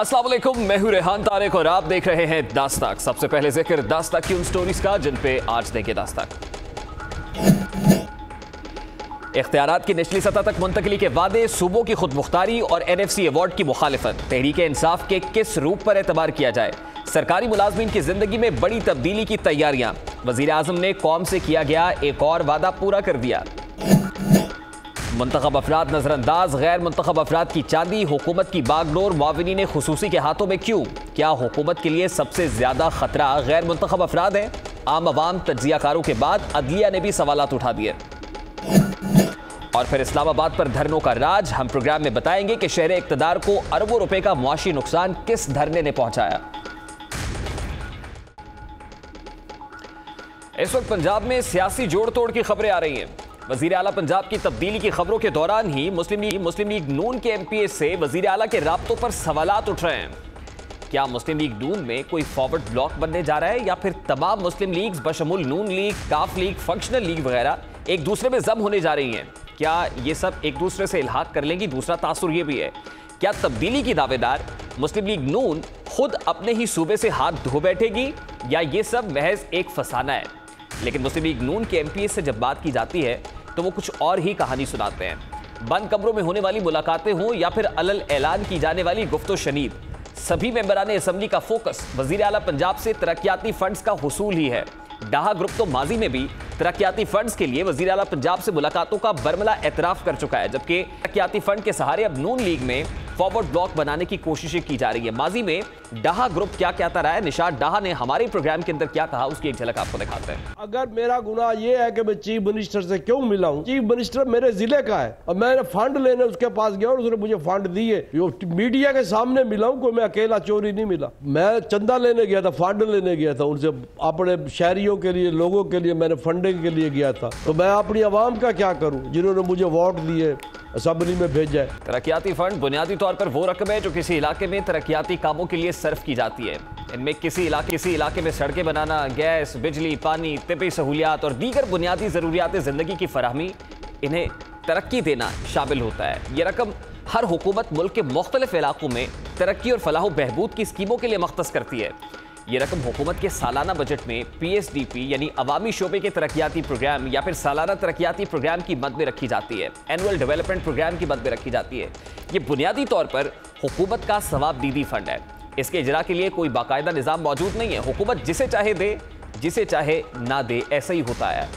अस्सलाम वालेकुम, मैं हूं रेहान तारिक और आप देख रहे हैं दास्तक। सबसे पहले जिक्र दास्तक की उन स्टोरीज का जिन पे आज देंगे दास्तक। इख्तियारात की निचली सतह तक मुंतकली के वादे, सूबों की खुद मुख्तारी और NFC अवार्ड की मुखालिफत, तहरीक इंसाफ के किस रूप पर एतबार किया जाए, सरकारी मुलाजमीन की जिंदगी में बड़ी तब्दीली की तैयारियां, वजीर आजम ने कौम से किया गया एक और वादा पूरा कर दिया। मुंतखब अफराद नजरअंदाज, गैर मुंतखब अफराद की चांदी, हुकूमत की बागडोर मुआविनीन खुसूसी के हाथों में क्यों? क्या हुकूमत के लिए सबसे ज्यादा खतरा गैर मुंतखब अफराद है? आम अवाम तज्जियाकारों के बाद अदलिया ने भी सवालात उठा दिए। और फिर इस्लामाबाद पर धरनों का राज, हम प्रोग्राम में बताएंगे कि शहर इक्तदार को अरबों रुपए का मुआशी नुकसान किस धरने ने पहुंचाया। इस वक्त पंजाब में सियासी जोड़ तोड़ की खबरें आ रही हैं। वजीर आला पंजाब की तब्दीली की खबरों के दौरान ही मुस्लिम लीग नून के MPA से वजीर आला के राब्तों पर सवालात उठ रहे हैं। क्या मुस्लिम लीग नून में कोई फॉरवर्ड ब्लॉक बनने जा रहा है या फिर तमाम मुस्लिम लीग्स बशमूल नून लीग, काफ लीग, फंक्शनल लीग वगैरह एक दूसरे में जम होने जा रही हैं? क्या ये सब एक दूसरे से इल्हाक कर लेंगी? दूसरा तासुर ये भी है, क्या तब्दीली की दावेदार मुस्लिम लीग नून खुद अपने ही सूबे से हाथ धो बैठेगी या ये सब महज एक फसाना है? लेकिन मुस्लिम लीग नून के MPA से जब बात की जाती है तो वो कुछ और ही कहानी सुनाते हैं। बंद कमरों में होने वाली मुलाकातें हों या फिर अलल ऐलान की जाने वाली गुफ्तो शनीद, सभी मेंबरान असम्बली का फोकस वजीर आला पंजाब से तरक्याती फंड्स का हुसूल ही है। डाहा ग्रुप तो माजी में भी तरक्याती फंड्स के लिए वजीर आला पंजाब से मुलाकातों का बरमला एतराफ कर चुका है, जबकि तरक्याती फंड के सहारे अब नून लीग में फॉरवर्ड ब्लॉक बनाने की कोशिशें की जा रही है। माजी में डाहा ग्रुप क्या कहता रहा है, निशात डाहा ने हमारे प्रोग्राम के अंदर क्या कहा, उसकी एक झलक आपको दिखाते हैं। अगर मेरा गुनाह यह है कि मैं चीफ मिनिस्टर से क्यों मिला हूं, चीफ मिनिस्टर मेरे जिले का है और मैंने फंड लेने उसके पास गया और उसने मुझे फंड दिए। मीडिया के सामने मिला हूं, कोई मैं अकेला चोरी नहीं मिला। मैं चंदा लेने गया था, फंड लेने गया था उनसे, अपने शहरियों के लिए, लोगों के लिए मैंने फंडिंग के लिए गया था। तो मैं अपनी आवाम का क्या करूं जिन्होंने मुझे वोट दिए, असम्बली में भेजा है। तरक्याती फंड बुनियादी तौर पर वो रकम है जो किसी इलाके में तरक्याती कामों के लिए सर्फ की जाती है। इनमें किसी इलाके में सड़कें बनाना, गैस, बिजली, पानी, तिब्बी सहूलियात और दीगर बुनियादी ज़रूरियात ज़िंदगी की फराहमी, इन्हें तरक्की देना शामिल होता है। ये रकम हर हुकूमत मुल्क के मुख्तलिफ इलाकों में तरक्की और फलाह बहबूद की स्कीमों के लिए मख्तस करती है। ये रकम हुकूमत के सालाना बजट में PSDP यानी अवामी शोबे के तरक्याती प्रोग्राम या फिर सालाना तरक्याती प्रोग्राम की मद में रखी जाती है, एनुअल डेवलपमेंट प्रोग्राम की मद में रखी जाती है। ये बुनियादी तौर पर हुकूमत का सवाबदीदी फंड है। इसके इजरा के लिए कोई बाकायदा निज़ाम मौजूद नहीं है। हुकूमत जिसे चाहे दे, जिसे चाहे ना दे, ऐसा ही होता है।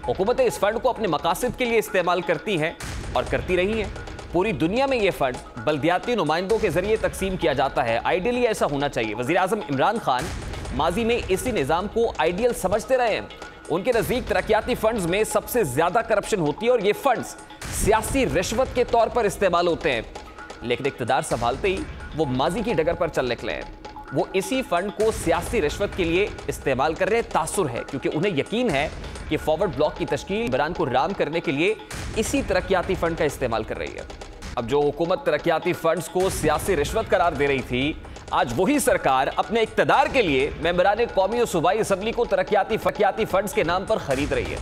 हुकूमतें इस फंड को अपने मकासद के लिए इस्तेमाल करती हैं और करती रही हैं। पूरी दुनिया में ये फंड बल्दियाती नुमाइंदों के जरिए तकसीम किया जाता है। आइडियली ऐसा होना चाहिए। वज़ीर आज़म इमरान खान माजी में इसी निज़ाम को आइडियल समझते रहे हैं। उनके नज़दीक तरक्याती फंड्स में सबसे ज़्यादा करप्शन होती है और ये फंड्स सियासी रिश्वत के तौर पर इस्तेमाल होते हैं। लेकिन इक़्तिदार संभालते ही वो माजी की डगर पर चल निकले हैं। वो इसी फंड को सियासी रिश्वत के लिए इस्तेमाल कर रहे हैं। तासुर है क्योंकि उन्हें यकीन है कि फॉरवर्ड ब्लॉक की तश्कील बरान को राम करने के लिए इसी तरक्याती फंड का इस्तेमाल कर रही है। अब जो हुकूमत तरक्याती फंड्स को सियासी रिश्वत करार दे रही थी, आज वही सरकार अपने इक्तदार के लिए मेंबरान कौमी और सूबाई असम्बली को तरक्याती फंड्स के नाम पर खरीद रही है।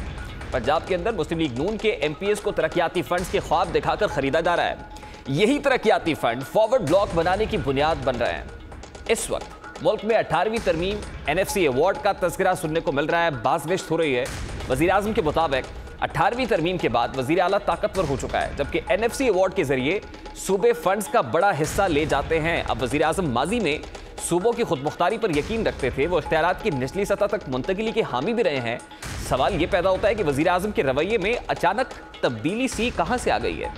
पंजाब के अंदर मुस्लिम लीग नून के MPAs को तरक्याती फंड्स के ख्वाब दिखाकर खरीदा जा रहा है। यही तरक्याती फंड फॉरवर्ड ब्लॉक बनाने की बुनियाद बन रहे हैं। इस वक्त मुल्क में 18वीं तरमीम NFC अवार्ड का तज़किरा सुनने को मिल रहा है। बाज़निश्त हो रही है। वज़ीर आज़म के मुताबिक 18वीं तरमीम के बाद वज़ीर आला ताकतवर हो चुका है, जबकि NFC अवार्ड के जरिए सूबे फंड्स का बड़ा हिस्सा ले जाते हैं। अब वज़ीर आज़म माजी में सूबों की खुद मुख्तारी पर यकीन रखते थे, वो इख्तियारात की निचली सतह तक मुंतकिली के हामी भी रहे हैं। सवाल ये पैदा होता है कि वज़ीर आज़म के रवैये में अचानक तब्दीली सी कहाँ से आ गई है?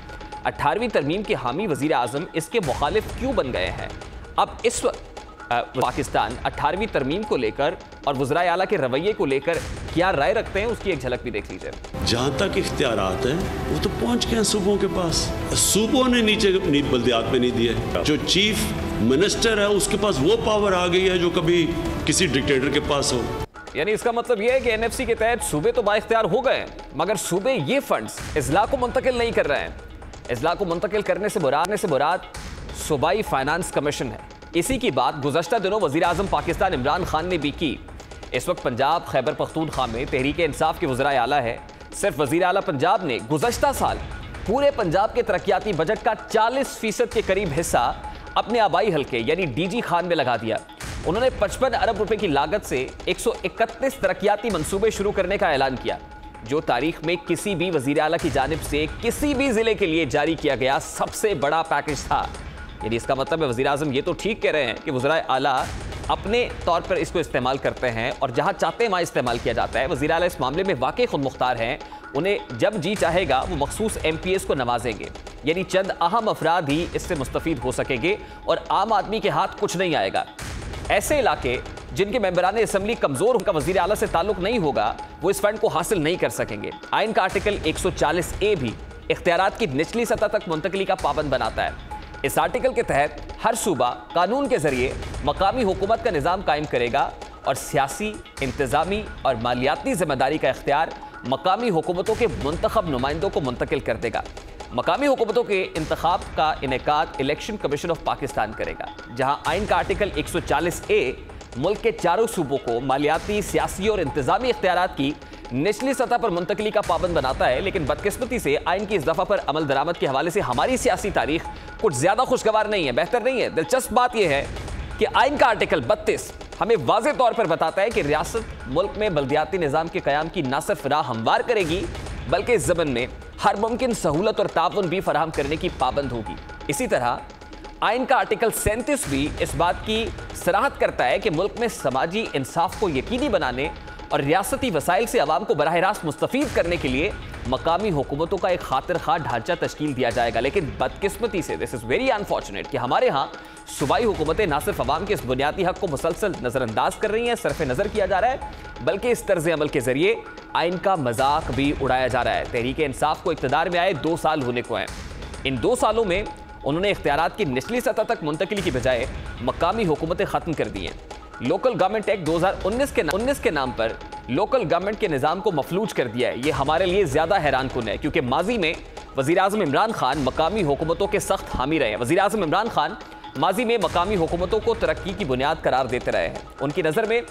18वीं तरमीम के हामी वज़ीर आज़म इसके मुखालिफ क्यों बन गए हैं? अब इस वक्त पाकिस्तान 18वीं तरमीम को लेकर और वज़राए आला के रवैये को लेकर क्या राय रखते हैं, उसकी एक झलक भी देख लीजिए। जहाँ तक इख्तियारात हैं वो तो पहुँच गए हैं सूबों के पास। सूबों ने नीचे बल्दियात में नहीं दिए। जो चीफ मिनिस्टर है उसके पास वो पावर आ गई है जो कभी किसी डिक्टेटर के पास हो। यानी इसका मतलब यह है कि NFC के तहत सूबे तो बाइख्तियार हो गए, मगर सूबे ये फंड्स इजला को मुंतकिल नहीं कर रहे हैं। इजला को मुंतकिल करने से मुराद सूबाई फाइनेंस कमीशन है। इसी की बात गुज़श्ता दिनों वज़ीर आज़म पाकिस्तान इमरान खान ने भी की। इस वक्त पंजाब खैबर पख्तूनख्वा में तहरीक इंसाफ के वज़राए आला है। सिर्फ वज़ीर आला पंजाब ने गुज़श्ता साल पूरे पंजाब के तरक्याती बजट का 40% के करीब हिस्सा अपने आबाई हल्के यानी डीजी खान में लगा दिया। उन्होंने 55 अरब रुपए की लागत से 131 तरक्याती मंसूबे शुरू करने का ऐलान किया, जो तारीख में किसी भी वजीर आला की जानिब से किसी भी जिले के लिए जारी किया गया सबसे बड़ा पैकेज था। यानी इसका मतलब है वजीर आजम ये तो ठीक कह रहे हैं कि वज़ीर आला अपने तौर पर इसको इस्तेमाल करते हैं और जहां चाहते हैं वहां इस्तेमाल किया जाता है। वज़ीर आला इस मामले में वाकई खुद मुख्तार हैं, उन्हें जब जी चाहेगा वो मखसूस MPs को नवाजेंगे, यानी चंद अहम अफराद ही इससे मुस्तफीद हो सकेंगे और आम आदमी के हाथ कुछ नहीं आएगा। ऐसे इलाके जिनके मेंबरान असम्बली कमजोर का वज़ीर आला से ताल्लुक नहीं होगा, वो इस फंड को हासिल नहीं कर सकेंगे। आइन का आर्टिकल 140A भी इख्तियारात की निचली सतह तक मुंतकली का पाबंद बनाता है। इस आर्टिकल के तहत हर सूबा कानून के जरिए मकामी हुकूमत का निज़ाम कायम करेगा और सियासी, इंतजामी और मालियाती जिम्मेदारी का इख्तियार मकामी हुकूमतों के मुंतखब नुमाइंदों को मुंतकिल कर देगा। मकामी हुकूमतों के इंतखाब का इनेकाद इलेक्शन कमीशन ऑफ पाकिस्तान करेगा, जहां आइन का आर्टिकल 140A मुल्क के चारों सूबों को मालियाती, सियासी और इंतजामी इख्तियारात की निचली सतह पर मुंतकली का पाबंद बनाता है। लेकिन बदकिस्मती से आइन की इस दफा पर अमल दरामद के हवाले से हमारी सियासी तारीख कुछ ज्यादा खुशगवार नहीं है, बेहतर नहीं है। दिलचस्प बात यह है कि आइन का आर्टिकल 32 हमें वाज़े तौर पर बताता है कि रियासत मुल्क में बल्दियाती निज़ाम के क़याम की न सिर्फ राह हमवार करेगी, बल्कि इस ज़मन में हर मुमकिन सहूलत और ताउन भी फराहम करने की पाबंद होगी। इसी तरह आइन का आर्टिकल 37 भी इस बात की सराहत करता है कि मुल्क में समाजी इंसाफ को यकीनी बनाने और रियासती वसाइल से अवाम को बराह रास्त मुस्तफीद करने के लिए मकामी हुकूमतों का एक खातिर खा ढांचा तश्कील दिया जाएगा। लेकिन बदकिस्मती से दिस इज़ वेरी अनफॉर्चुनेट कि हमारे यहाँ सूबाई हुकूमतें न सिर्फ अवाम के इस बुनियादी हक को मुसलसल नज़रअंदाज कर रही हैं, सरफ नज़र किया जा रहा है, बल्कि इस तर्ज अमल के जरिए आइन का मजाक भी उड़ाया जा रहा है। तहरीक इंसाफ को इक़्तिदार में आए 2 साल होने को हैं। इन 2 सालों में उन्होंने इख्तियारात की निचली सतह तक मुंतकिली की बजाय मकामी हुकूमतें ख़त्म कर दी हैं। लोकल गवर्नमेंट एक्ट 2019 के नाम पर लोकल गवर्नमेंट के निज़ाम को मफलूज कर दिया है। ये हमारे लिए ज़्यादा हैरान कुन है, क्योंकि माजी में वज़ीर आज़म इमरान खान मकामी हुकूमतों के सख्त हामी रहे हैं। वज़ीर आज़म इमरान खान माजी में मकामी हुकूमतों को तरक्की की बुनियाद करार देते रहे हैं। उनकी नज़र में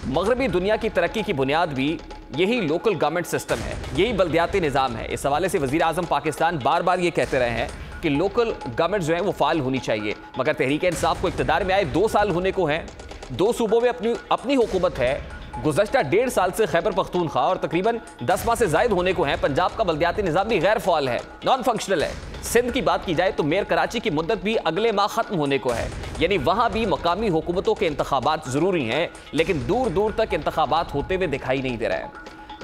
मगरबी दुनिया की तरक्की की बुनियाद भी यही लोकल गवर्नमेंट सिस्टम है, यही बल्दियाती निज़ाम है। इस हवाले से वज़ीर आज़म पाकिस्तान बार बार ये कहते रहे हैं कि लोकल गवर्नमेंट जो है वो फाल होनी चाहिए, मगर तहरीक इंसाफ को इक़्तिदार में आए 2 साल होने को हैं। 2 सूबों में अपनी हुकूमत है। गुज़श्ता 1.5 साल से खैबर पख्तूनख्वा और तकरीबन 10 माह से ज़ायद होने को हैं। पंजाब का बल्दियाती निज़ाम भी गैर फ़ाल है, नॉन फंक्शनल है। सिंध की बात की जाए तो मेयर कराची की मुद्दत भी अगले माह ख़त्म होने को है, यानी वहाँ भी मकामी हुकूमतों के इंतखाबात ज़रूरी हैं, लेकिन दूर दूर तक इंतखाबात होते हुए दिखाई नहीं दे रहे हैं।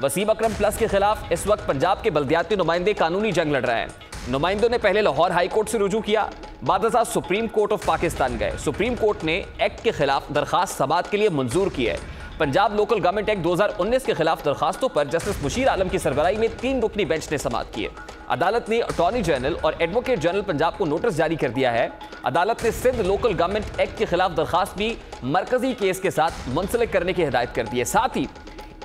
वसीम अकरम प्लस के खिलाफ इस वक्त पंजाब के बल्दियाती नुमाइंदे कानूनी जंग लड़ रहे हैं। नुमाइंदों ने पहले लाहौर हाई कोर्ट से रुजू किया, बाद सुप्रीम कोर्ट ऑफ पाकिस्तान गए। सुप्रीम कोर्ट ने एक्ट के खिलाफ दरखास्त समाअत के लिए मंजूर की है। पंजाब लोकल गवर्नमेंट एक्ट 2019 के खिलाफ दरखास्तों पर जस्टिस मुशीर आलम की सरबराही में 3 रुकनी बेंच ने समाअत की है। अदालत ने अटॉर्नी जनरल और एडवोकेट जनरल पंजाब को नोटिस जारी कर दिया है। अदालत ने सिंध लोकल गवर्नमेंट एक्ट के खिलाफ दरखास्त भी मरकजी केस के साथ मुंसलिक करने की हिदायत कर दी है। साथ ही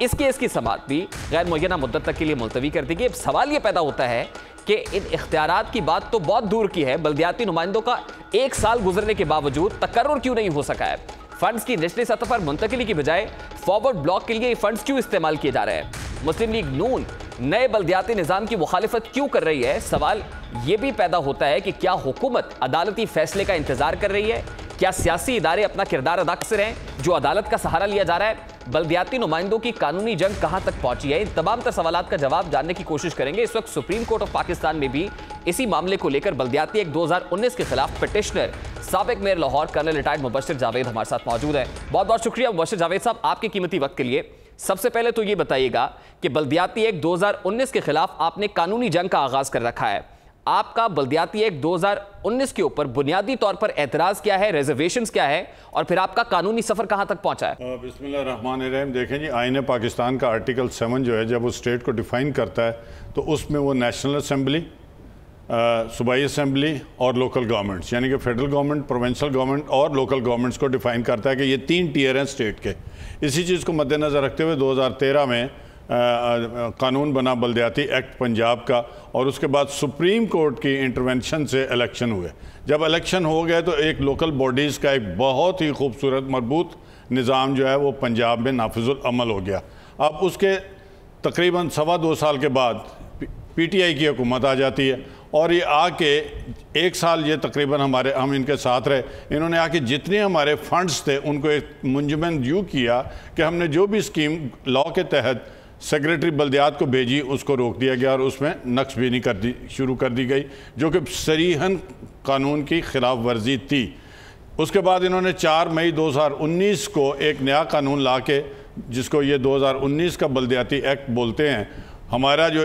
इस केस की समाअत भी गैर मुअय्यना मुद्दत तक के लिए मुलतवी कर दी गई। अब सवाल ये पैदा होता है कि इन इख्तियारात की बात तो बहुत दूर की है, बल्दियाती नुमाइंदों का 1 साल गुजरने के बावजूद तकर्रुर क्यों नहीं हो सका है? फंड्स की निचली सतह पर मुंतकिली की बजाय फॉरवर्ड ब्लॉक के लिए ये फंड्स क्यों इस्तेमाल किए जा रहे हैं? मुस्लिम लीग नून नए बल्दियाती निज़ाम की मुखालिफत क्यों कर रही है? सवाल ये भी पैदा होता है कि क्या हुकूमत अदालती फैसले का इंतजार कर रही है? क्या सियासी इदारे अपना किरदार अदा कर रहे हैं जो अदालत का सहारा लिया जा रहा है? बल्दियाती नुमाइंदों की कानूनी जंग कहां तक पहुंची है? इन तमाम तर सवालात का जवाब जानने की कोशिश करेंगे। इस वक्त सुप्रीम कोर्ट ऑफ पाकिस्तान में भी इसी मामले को लेकर बल्दियाती एक्ट 2019 के खिलाफ पिटिशनर साबिक mayor Lahore colonel retired Mubashir Javed हमारे साथ मौजूद है। बहुत बहुत शुक्रिया मुबश्शिर जावेद साहब आपके कीमती वक्त के लिए। सबसे पहले तो ये बताइएगा कि बल्दियाती एक्ट 2019 के खिलाफ आपने कानूनी जंग का आगाज कर रखा है। आपका बल्दियाती एक्ट 2019 के ऊपर बुनियादी तौर पर एतराज़ क्या है, रिजर्वेशंस क्या है, और फिर आपका कानूनी सफ़र कहां तक पहुंचा है? बिस्मिल्लाहिर्रहमानिर्रहीम। देखें जी, आईन पाकिस्तान का आर्टिकल 7 जो है, जब वो स्टेट को डिफ़ाइन करता है तो उसमें वो नेशनल असम्बली, सूबाई असम्बली और लोकल गवर्नमेंट्स, यानी कि फेडरल गवर्नमेंट, प्रोविंशियल गवर्नमेंट और लोकल गवर्नमेंट्स को डिफ़ाइन करता है कि ये 3 टियर हैं स्टेट के। इसी चीज़ को मद्देनज़र रखते हुए 2013 में कानून बना बल्दियाती एक्ट पंजाब का, और उसके बाद सुप्रीम कोर्ट की इंटरवेंशन से इलेक्शन हुए। जब इलेक्शन हो गए तो एक लोकल बॉडीज़ का एक बहुत ही खूबसूरत मजबूत निज़ाम जो है वो पंजाब में नाफिजुल अमल हो गया। अब उसके तकरीबन 2.25 साल के बाद PTI की हुकूमत आ जाती है और ये आके 1 साल ये तकरीबन हम इनके साथ रहे। इन्होंने आके जितने हमारे फंड्स थे उनको एक मुंजमद यूँ किया कि हमने जो भी स्कीम लॉ के तहत सेक्रेटरी बल्दियात को भेजी उसको रोक दिया गया और उसमें नक्शबीनी शुरू कर दी गई, जो कि सरीहन कानून की खिलाफ वर्जी थी। उसके बाद इन्होंने 4 मई 2019 को एक नया कानून ला के, जिसको ये 2019 का बल्दियाती एक्ट बोलते हैं, हमारा जो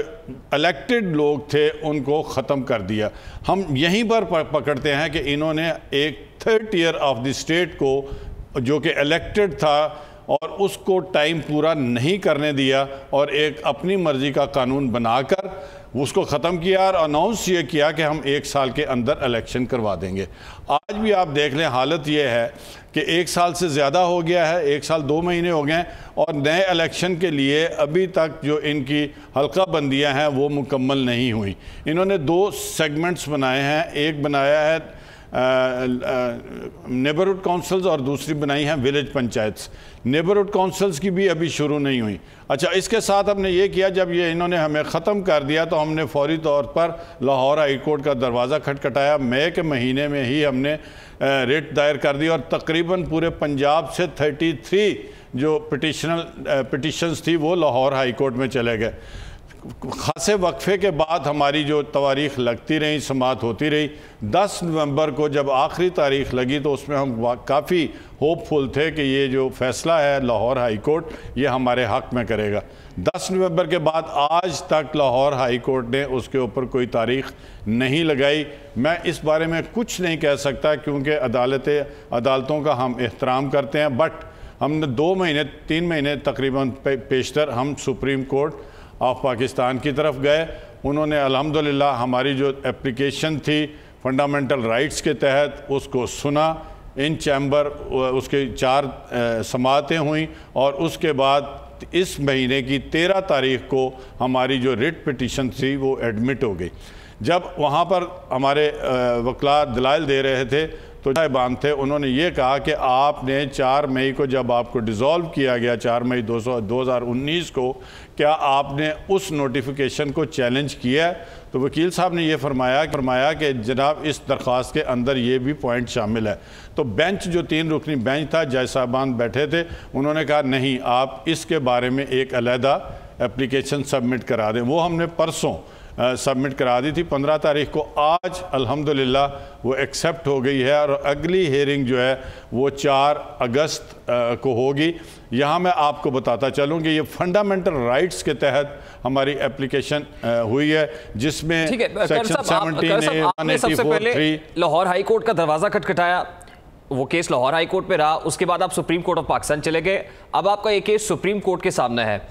इलेक्टेड लोग थे उनको ख़त्म कर दिया। हम यहीं पर पकड़ते हैं कि इन्होंने एक 3rd tier of the state को जो कि इलेक्टेड था और उसको टाइम पूरा नहीं करने दिया और एक अपनी मर्ज़ी का कानून बनाकर उसको ख़त्म किया और अनाउंस ये किया कि हम 1 साल के अंदर इलेक्शन करवा देंगे। आज भी आप देख लें, हालत ये है कि 1 साल से ज़्यादा हो गया है, 1 साल 2 महीने हो गए और नए इलेक्शन के लिए अभी तक जो इनकी हल्का बंदियाँ हैं वो मुकम्मल नहीं हुई। इन्होंने 2 सेगमेंट्स बनाए हैं, एक बनाया है नेबरहुड काउंसिल्स और दूसरी बनाई हैं विलेज पंचायत्स। नेबरहुड काउंसिल्स की भी अभी शुरू नहीं हुई। अच्छा, इसके साथ हमने ये किया, जब ये इन्होंने हमें ख़त्म कर दिया तो हमने फौरी तौर पर लाहौर हाई कोर्ट का दरवाज़ा खटखटाया। मई के महीने में ही हमने रिट दायर कर दी और तकरीबन पूरे पंजाब से 33 जो पिटिशन्स थी वो लाहौर हाई कोर्ट में चले गए। खासे वक्फे के बाद हमारी जो तवारीख लगती रही, समाअत होती रही। 10 नवंबर को जब आखिरी तारीख लगी तो उसमें हम काफ़ी होपफुल थे कि ये जो फ़ैसला है लाहौर हाई कोर्ट ये हमारे हक़ में करेगा। 10 नवंबर के बाद आज तक लाहौर हाई कोर्ट ने उसके ऊपर कोई तारीख नहीं लगाई। मैं इस बारे में कुछ नहीं कह सकता क्योंकि अदालतों का हम एहतराम करते हैं, बट हमने 2 महीने 3 महीने तकरीबन पेशतर हम सुप्रीम कोर्ट ऑफ पाकिस्तान की तरफ गए। उन्होंने अल्हम्दुलिल्लाह हमारी जो एप्लीकेशन थी फंडामेंटल राइट्स के तहत उसको सुना। इन चैम्बर उसके 4 समाअतें हुई और उसके बाद इस महीने की 13 तारीख को हमारी जो रिट पिटीशन थी वो एडमिट हो गई। जब वहाँ पर हमारे वकला दलाइल दे रहे थे तो साहिबान थे, उन्होंने ये कहा कि आपने 4 मई को जब आपको डिज़ोल्व किया गया 4 मई 2019 को, क्या आपने उस नोटिफिकेशन को चैलेंज किया है? तो वकील साहब ने ये फरमाया कि जनाब इस दरख्वास्त के अंदर ये भी पॉइंट शामिल है। तो बेंच जो 3 रुकनी बेंच था, जज साहबान बैठे थे, उन्होंने कहा नहीं, आप इसके बारे में एक अलहदा एप्लीकेशन सबमिट करा दें। वो हमने परसों सबमिट करा दी थी 15 तारीख को। आज अल्हम्दुलिल्लाह वो एक्सेप्ट हो गई है और अगली हेयरिंग जो है वो 4 अगस्त को होगी। यहाँ मैं आपको बताता चलूँ कि ये फंडामेंटल राइट्स के तहत हमारी एप्लीकेशन हुई है, जिसमें सेक्शन 17 लाहौर हाई कोर्ट का दरवाज़ा खटखटाया, वो केस लाहौर हाई कोर्ट पे रहा, उसके बाद आप सुप्रीम कोर्ट ऑफ पाकिस्तान चले गए। अब आपका ये केस सुप्रीम कोर्ट के सामने है।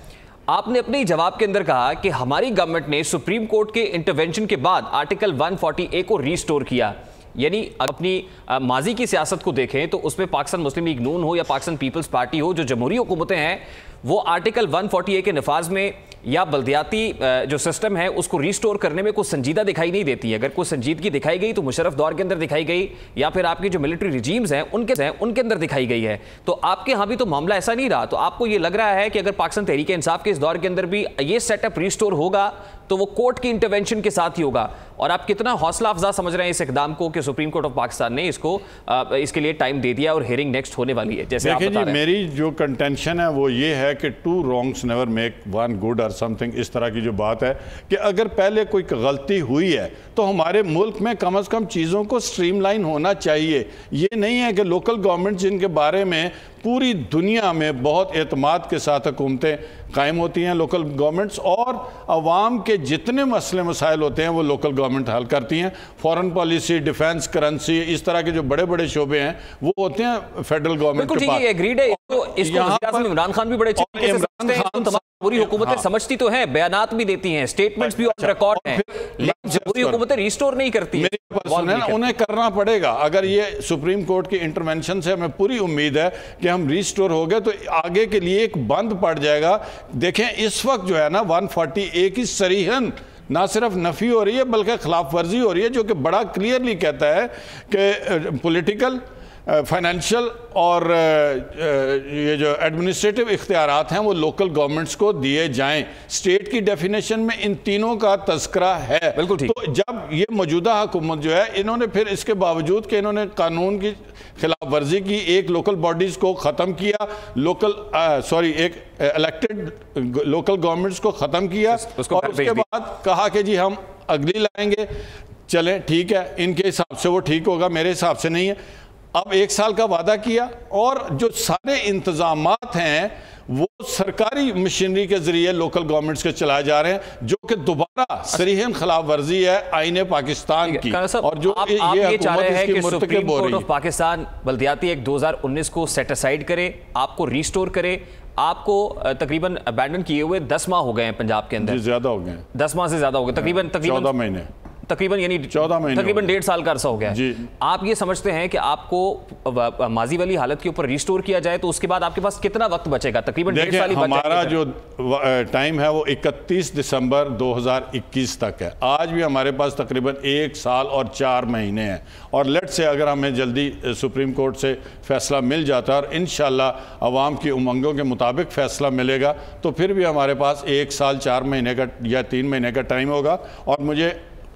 आपने अपने जवाब के अंदर कहा कि हमारी गवर्नमेंट ने सुप्रीम कोर्ट के इंटरवेंशन के बाद आर्टिकल 140A को रीस्टोर किया। यानी अपनी माजी की सियासत को देखें तो उसमें पाकिस्तान मुस्लिम लीग नून हो या पाकिस्तान पीपल्स पार्टी हो, जो जमहूरी हुकूमतें हैं, वो आर्टिकल 140A के नफाज में या बल्दियाती जो सिस्टम है उसको रीस्टोर करने में कोई संजीदा दिखाई नहीं देती है। अगर कोई संजीदगी दिखाई गई तो मुशर्रफ दौर के अंदर दिखाई गई या फिर आपके जो मिलिट्री रिजीम्स हैं उनके अंदर दिखाई गई है। तो आपके यहाँ भी तो मामला ऐसा नहीं रहा। तो आपको ये लग रहा है कि अगर पाकिस्तान तहरीक इंसाफ के इस दौर के अंदर भी ये सेटअप रीस्टोर होगा तो वो कोर्ट की इंटरवेंशन के साथ ही होगा। और आप कितना हौसला अफजा समझ रहे हैं इस इकदाम को कि सुप्रीम कोर्ट ऑफ पाकिस्तान ने इसके लिए टाइम दे दिया और हियरिंग नेक्स्ट होने वाली है। जैसे आप बता रहे हैं, मेरी जो कंटेंशन है वो ये है कि 2 wrongs नेवर मेक 1 गुड और समथिंग, इस तरह की जो बात है कि अगर पहले कोई गलती हुई है तो हमारे मुल्क में कम से कम चीज़ों को स्ट्रीमलाइन होना चाहिए। ये नहीं है कि लोकल गवर्नमेंट जिनके बारे में पूरी दुनिया में बहुत एतमाद के साथ हुकूमतें कायम होती हैं, लोकल गवर्नमेंट्स, और अवाम के जितने मसले मसाइल होते हैं वो लोकल गवर्नमेंट हल करती हैं। फॉरेन पॉलिसी, डिफेंस, करेंसी, इस तरह के जो बड़े बड़े शोबे हैं वो होते हैं फेडरल गवर्नमेंट के पास। एग्रीड है। इसको इमरान खान भी बड़े पूरी हुकूमतें समझती तो हैं, बयानात भी देती हैं, स्टेटमेंट्स भी ऑन रिकॉर्ड हैं, लेकिन पूरी हुकूमतें रिस्टोर नहीं करती। उन्हें करना पड़ेगा। अगर ये सुप्रीम कोर्ट की इंटरवेंशन से हमें पूरी उम्मीद है कि हम रिस्टोर हो गए तो आगे के लिए एक बंद पड़ जाएगा। देखें इस वक्त जो है ना 140A की सरीहन ना सिर्फ नफ़ी हो रही है बल्कि खिलाफ वर्जी हो रही है, जो कि बड़ा क्लियरली कहता है कि पॉलिटिकल फाइनेंशियल और ये जो एडमिनिस्ट्रेटिव इख्तियारात हैं वो लोकल गवर्नमेंट्स को दिए जाएं। स्टेट की डेफिनेशन में इन तीनों का तस्करा है। बिल्कुल ठीक। तो जब ये मौजूदा हुकूमत जो है, इन्होंने फिर इसके बावजूद कि इन्होंने कानून की खिलाफ वर्जी की, एक लोकल बॉडीज को ख़त्म किया, एक इलेक्टेड लोकल गवर्नमेंट्स को ख़त्म किया, और उसके बाद कहा कि जी हम अगली लाएंगे। चले ठीक है, इनके हिसाब से वो ठीक होगा, मेरे हिसाब से नहीं है। अब 1 साल का वादा किया और जो सारे इंतजामात हैं वो सरकारी मशीनरी के जरिए लोकल गवर्नमेंट्स के चलाए जा रहे हैं, जो कि दोबारा सरीहन खिलाफ वर्जी है आईने पाकिस्तान की। और जो आप ये चाह रहे हैं कि सुप्रीम कोर्ट ऑफ पाकिस्तान बल्दियाती एक्ट 2019 को सेट असाइड करे, आपको रिस्टोर करे। आपको तकरीबन अबैंडन किए हुए 10 माह हो गए हैं पंजाब के अंदर। ज्यादा हो गए, 10 माह से ज्यादा हो गए, तकरीबन 14 महीने, तकरीबन यानी 14 महीने, तकरीबन 1.5 साल का अरसा हो गया जी। आप ये समझते हैं कि आपको माजी वाली हालत के ऊपर रिस्टोर किया जाए तो उसके बाद आपके पास कितना वक्त बचेगा? तकरीबन 1.5 साल ही बचा। हमारा जो टाइम है वो 31 दिसंबर 2021 तक है। आज भी हमारे पास तकरीबन 1 साल और 4 महीने हैं, और लेट से अगर हमें जल्दी सुप्रीम कोर्ट से फैसला मिल जाता है और इंशाल्लाह अवाम की उमंगों के मुताबिक फैसला मिलेगा, तो फिर भी हमारे पास 1 साल 4 महीने का या 3 महीने का टाइम होगा। और मुझे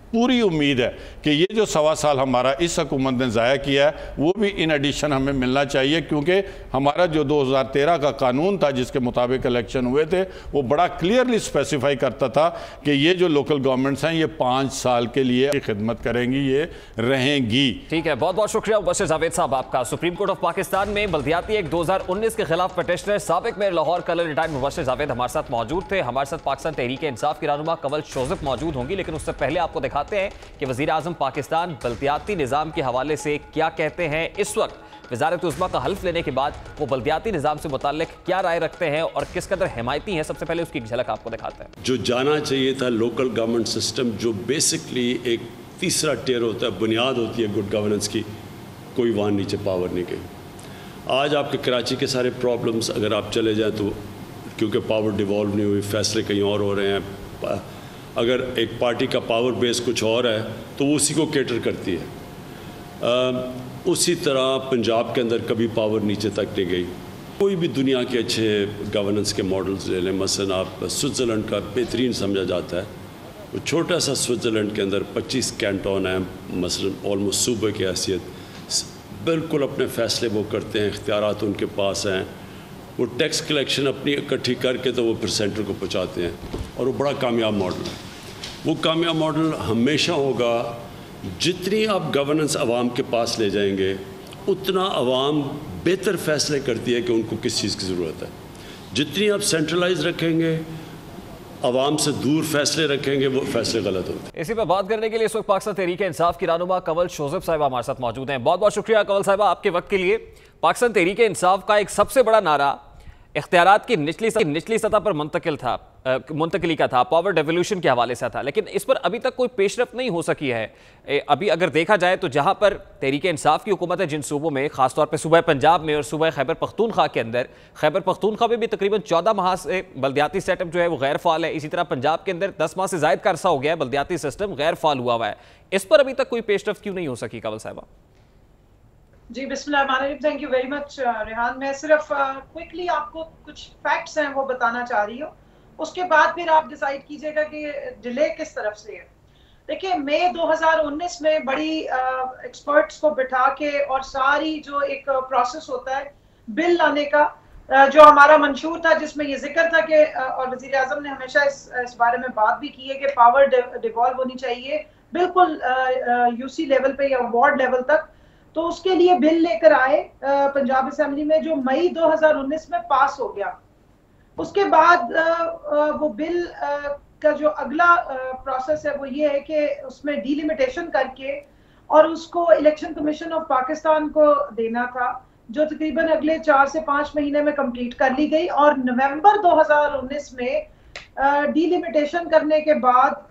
पूरी उम्मीद है कि ये जो 1.25 साल हमारा इस हुकूमत ने ज़ाया किया है वो भी इन एडिशन हमें मिलना चाहिए, क्योंकि हमारा जो 2013 का कानून था जिसके मुताबिक इलेक्शन हुए थे वो बड़ा क्लियरली स्पेसिफाई करता था कि ये जो लोकल गवर्नमेंट्स हैं ये 5 साल के लिए खिदमत करेंगी, ये रहेंगी। ठीक है, बहुत बहुत शुक्रिया मुबश्शिर जावेद साहब आपका। सुप्रीम कोर्ट ऑफ पाकिस्तान में बल्दियाती एक्ट 2019 के खिलाफ पिटिशनर साबिक mayor Lahore colonel retired Mubashir Javed हमारे साथ मौजूद थे। हमारे साथ पाकिस्तान तहरीक इंसाफ की रहनुमा कंवल शोज़िब मौजूद होंगी, लेकिन उससे पहले आपको दिखाते हैं कि वज़ीर आज़म पाकिस्तान बल्दियाती निज़ाम के हवाले से क्या कहते हैं। इस वक्त वज़ारत उज़्मा का हल्फ लेने के बाद वो बल्दियाती निज़ाम से मुताल्लिक क्या राय रखते हैं और किस कदर हिमायती हैं, सबसे पहले उसकी झलक आपको दिखाते हैं। जो जाना चाहिए था लोकल गवर्नमेंट सिस्टम, जो बेसिकली एक तीसरा टियर होता है, बुनियाद होती है गुड गवर्नेंस की, कोई वहाँ नीचे पावर नहीं गई। आज आपके कराची के सारे प्रॉब्लम्स अगर आप चले जाएँ तो क्योंकि पावर डिवॉल्व नहीं हुई, फैसले कहीं और हो रहे हैं। अगर एक पार्टी का पावर बेस कुछ और है तो वो उसी को कैटर करती है। उसी तरह पंजाब के अंदर कभी पावर नीचे तक नहीं गई। कोई भी दुनिया के अच्छे गवर्नेंस के मॉडल्स ले लें, मसलन आप स्विट्ज़रलैंड का बेहतरीन समझा जाता है। वो छोटा सा स्विट्ज़रलैंड के अंदर 25 कैंटोन हैं, मसलन ऑलमोस्ट सूबे की हैसियत, बिल्कुल अपने फ़ैसले वो करते हैं, इख्तियारात उनके पास हैं। वो टैक्स कलेक्शन अपनी इकट्ठी करके तो वो फिर सेंटर को पहुँचाते हैं, और वो बड़ा कामयाब मॉडल है। वो कामयाब मॉडल हमेशा होगा जितनी आप गवर्नेंस आवाम के पास ले जाएंगे उतना आवाम बेहतर फैसले करती है कि उनको किस चीज़ की ज़रूरत है। जितनी आप सेंट्रलाइज रखेंगे, आवाम से दूर फैसले रखेंगे, वो फैसले गलत होते हैं। इसी पर बात करने के लिए इस वक्त पाकिस्तान तहरीक इंसाफ की रहनुमा कंवल शोज़िब साहिबा हमारे साथ मौजूद हैं। बहुत बहुत शुक्रिया कंवल साहिबा आपके वक्त के लिए। पाकिस्तान तहरीक इंसाफ का एक सबसे बड़ा नारा इख्तियारात की निचली सतह पर मुंतकिली का था, पावर डेवोल्यूशन के हवाले से था, लेकिन इस पर अभी तक कोई पेशरफ नहीं हो सकी है। अभी अगर देखा जाए तो जहां पर तहरीक इंसाफ की हुकूमत है, जिन सूबों में खासतौर पर सूबा पंजाब में और सूबा खैबर पख्तूनख्वा के अंदर, खैबर पख्तूनख्वा में भी तकरीबन 14 माह से बल्दियाती सेटअप जो है वो गैर फाल है। इसी तरह पंजाब के अंदर 10 माह से ज़ायद का अरसा हो गया है बल्दियाती सिस्टम गैर फाल हुआ है। इस पर अभी तक कोई पेशरफ क्यों नहीं हो सकी कंवल साहिबा? जी बिस्मिल्लाह, thank you very much Rehan. मैं सिर्फ क्विकली आपको कुछ फैक्ट्स हैं वो बताना चाह रही हूँ, उसके बाद फिर आप डिसाइड कीजिएगा कि डिले किस तरफ से है। देखिए, मई 2019 में बड़ी एक्सपर्ट्स को बिठा के और सारी जो एक प्रोसेस होता है बिल लाने का, जो हमारा मंशूर था जिसमें ये जिक्र था कि और वज़ीर आज़म ने हमेशा इस बारे में बात भी की है कि पावर डिवॉल्व होनी चाहिए बिल्कुल यूसी लेवल पे या वार्ड लेवल तक। तो उसके लिए बिल लेकर आए पंजाब असेंबली में, जो मई 2019 में पास हो गया। उसके बाद वो बिल का जो अगला प्रोसेस है वो ये है कि उसमें डिलिमिटेशन करके और उसको इलेक्शन कमीशन ऑफ पाकिस्तान को देना था, जो तकरीबन अगले 4 से 5 महीने में कंप्लीट कर ली गई। और नवंबर 2019 में डिलिमिटेशन करने के बाद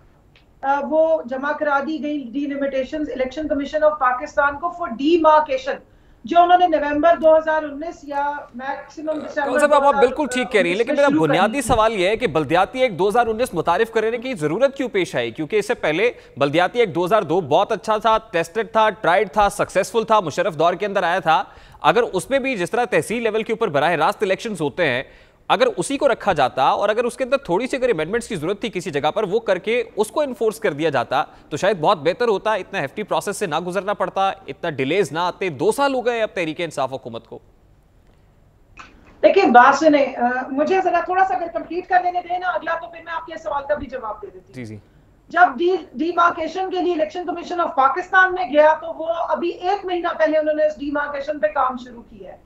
वो जमा करा दी गई डिलिमिटेशंस इलेक्शन कमीशन ऑफ पाकिस्तान को फॉर डीमार्केशन। जो उन्होंने नवंबर 2019 या मैक्सिमम दिसंबर आप बिल्कुल ठीक कह रही हैं, लेकिन मेरा बुनियादी सवाल यह है कि बल्दियाती एक्ट 2019 मुतारिफ करने की जरूरत क्यों पेश आई? क्योंकि इससे पहले बल्दियाती एक्ट 2002 बहुत अच्छा था, टेस्टेड था, ट्राइड था, सक्सेसफुल था, मुशर्रफ दौर के अंदर आया था। अगर उसमें भी जिस तरह तहसील लेवल के ऊपर बराह रास्त इलेक्शंस होते हैं, अगर उसी को रखा जाता और अगर उसके अंदर थोड़ी सी अगर अमेंडमेंट्स की जरूरत थी किसी जगह पर, वो करके उसको इन्फोर्स कर दिया जाता तो शायद बहुत बेहतर होता। इतना हेफ्टी प्रोसेस से ना गुजरना पड़ता, इतना डिलेज ना आते। 2 साल हो गए अब तहरीक इंसाफ हुकूमत को। देखिए बात सुने, मुझे जरा थोड़ा सा अगर कंप्लीट कर लेने दें ना अगला, तो फिर मैं आपके सवाल का भी जवाब दे देती हूँ। जी। जब डीमार्केशन के लिए इलेक्शन कमीशन ऑफ पाकिस्तान में गया तो वो अभी 1 महीना पहले उन्होंने इस डीमार्केशन पे काम शुरू किया है।